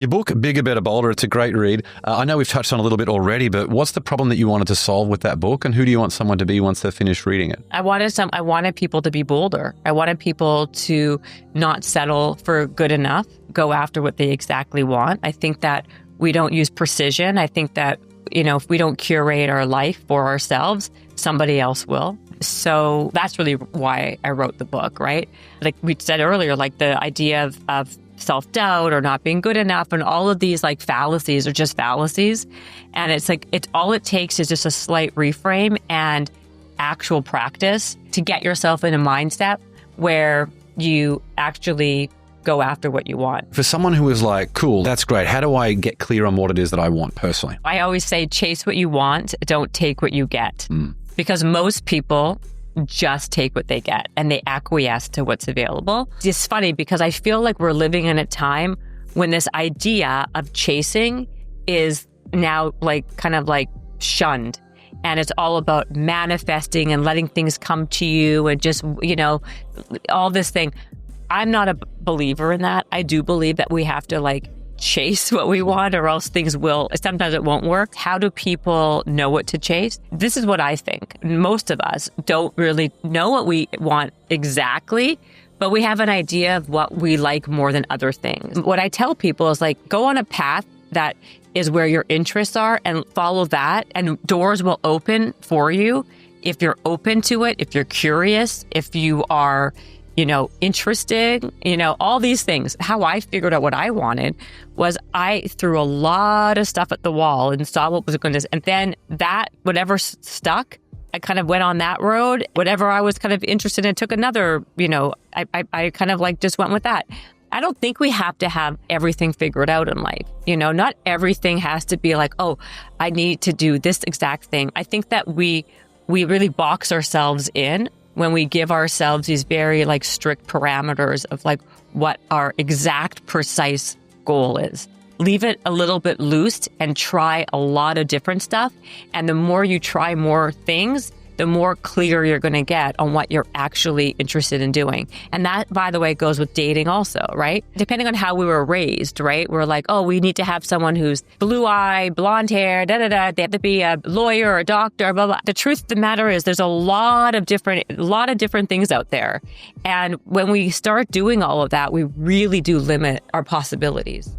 Your book, Bigger, Better, Bolder, it's a great read. I know we've touched on a little bit already, but what's the problem that you wanted to solve with that book, and who do you want someone to be once they've finished reading it? I wanted people to be bolder. I wanted people to not settle for good enough, go after what they exactly want. I think that we don't use precision. I think that, if we don't curate our life for ourselves, somebody else will. So that's really why I wrote the book, right? Like we said earlier, like the idea of self-doubt or not being good enough and all of these like fallacies are just fallacies. And it's all it takes is just a slight reframe and actual practice to get yourself in a mindset where you actually go after what you want. For someone who is like, cool, that's great. How do I get clear on what it is that I want personally? I always say, chase what you want, don't take what you get. Because most people just take what they get and they acquiesce to what's available. It's funny because I feel like we're living in a time when this idea of chasing is now kind of shunned. And it's all about manifesting and letting things come to you and just, all this thing. I'm not a believer in that. I do believe that we have to chase what we want or else sometimes it won't work. How do people know what to chase? This is what I think. Most of us don't really know what we want exactly, but we have an idea of what we like more than other things. What I tell people is go on a path that is where your interests are and follow that, and doors will open for you if you're open to it, if you're curious, if you are interested, all these things. How I figured out what I wanted was I threw a lot of stuff at the wall and saw what was going to, and then whatever stuck, I kind of went on that road. Whatever I was kind of interested in, took another, I kind of just went with that. I don't think we have to have everything figured out in life. Not everything has to be I need to do this exact thing. I think that we really box ourselves in when we give ourselves these very strict parameters of what our exact precise goal is. Leave it a little bit loose and try a lot of different stuff. And the more you try more things, the more clear you're going to get on what you're actually interested in doing. And that, by the way, goes with dating also, right? Depending on how we were raised, right? We're we need to have someone who's blue-eyed, blonde hair, da-da-da. They have to be a lawyer or a doctor, blah, blah. The truth of the matter is there's a lot of different things out there. And when we start doing all of that, we really do limit our possibilities.